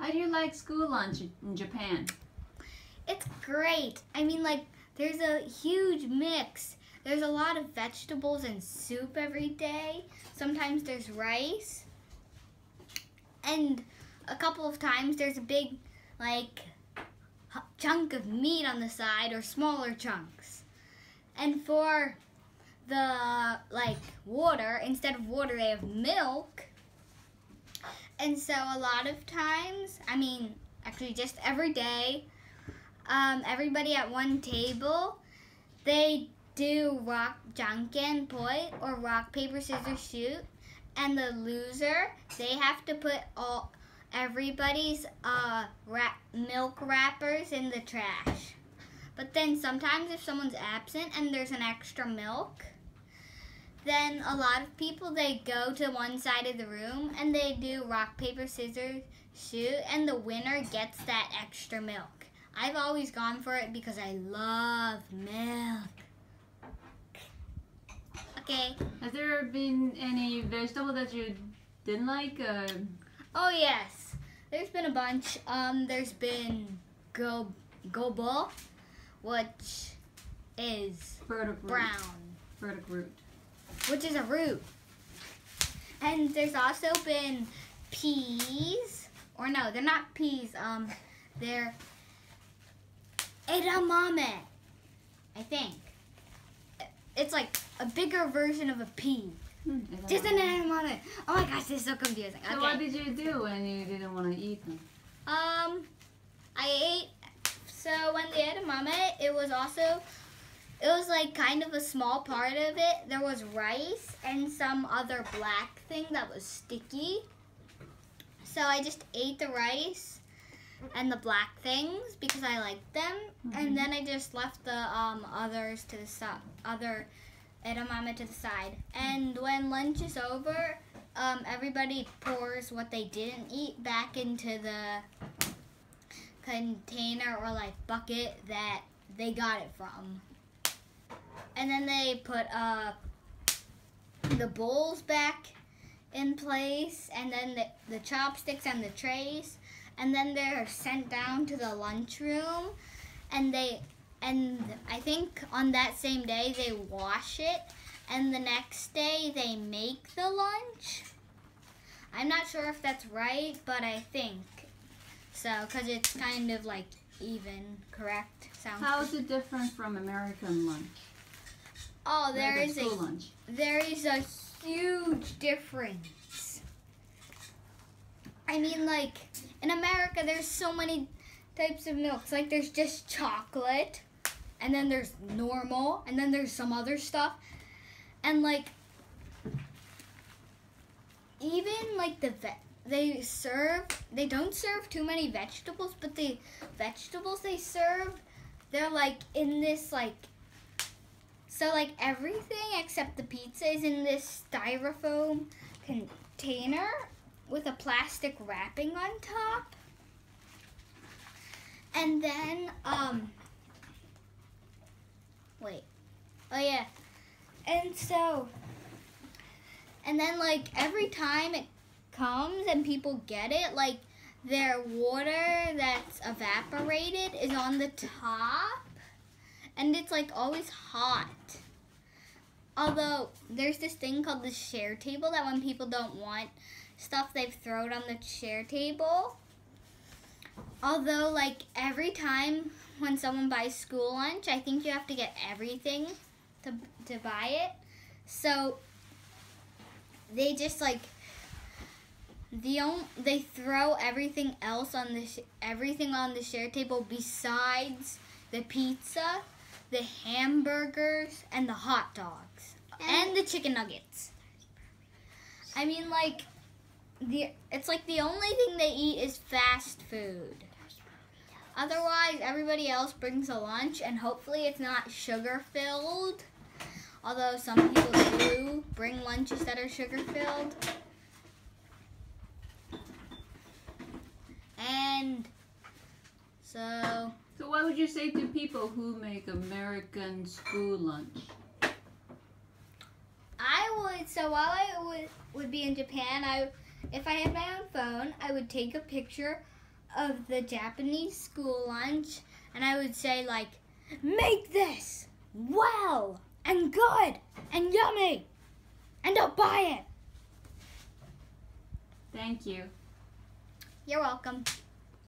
How do you like school lunch in Japan? It's great. I mean, like, there's a huge mix. There's a lot of vegetables and soup every day. Sometimes there's rice. And a couple of times there's a big, like, chunk of meat on the side or smaller chunks. And for the, like, water, instead of water, they have milk. And so a lot of times, I mean, actually just every day, everybody at one table, they do rock janken poi, or rock paper scissors shoot, and the loser, they have to put everybody's milk wrappers in the trash. But then sometimes if someone's absent and there's an extra milk, then a lot of people, they go to one side of the room and they do rock paper scissors shoot, and the winner gets that extra milk. I've always gone for it because I love milk. Okay. Has there been any vegetable that you didn't like? Oh yes, there's been a bunch. There's been gobo, which is brown. Burdock root. Which is a root. And there's also been peas, or no, they're not peas. They're edamame, I think. It's like a bigger version of a pea. Just an edamame. Oh my gosh, this is so confusing. So okay. What did you do when you didn't want to eat them? I ate. So when the edamame, it was like kind of a small part of it. There was rice and some other black thing that was sticky. So I just ate the rice and the black things because I liked them. And then I just left the others to the side, other edamame to the side. And when lunch is over, everybody pours what they didn't eat back into the container or like bucket that they got it from. And then they put the bowls back in place, and then the chopsticks and the trays, and then they're sent down to the lunchroom, and I think on that same day they wash it, and the next day they make the lunch. I'm not sure if that's right, but I think so, because it's kind of like even, correct? How is it different from American lunch? Oh, there is a huge difference. I mean, like, in America, there's so many types of milks. Like, there's just chocolate, and then there's normal, and then there's some other stuff. And, like, even, like, they don't serve too many vegetables, but the vegetables they serve, they're, like, in this, like, so, like, everything except the pizza is in this styrofoam container with a plastic wrapping on top. And then, wait. Oh, yeah. And then, like, every time it comes and people get it, like, their water that's evaporated is on the top. And it's, like, always hot. Although, there's this thing called the share table that when people don't want stuff, they throw it on the share table. Although, like, every time when someone buys school lunch, I think you have to get everything to buy it. So, they just, like, they throw everything else on everything on the share table besides the pizza, the hamburgers, and the hot dogs, and the chicken nuggets. I mean, like, it's like the only thing they eat is fast food. Otherwise, everybody else brings a lunch, and hopefully it's not sugar-filled. Although some people do bring lunches that are sugar-filled. And so what would you say to people who make American school lunch? While I would be in Japan, if I had my own phone, I would take a picture of the Japanese school lunch, and I would say like, make this well and good and yummy, and I'll buy it. Thank you. You're welcome.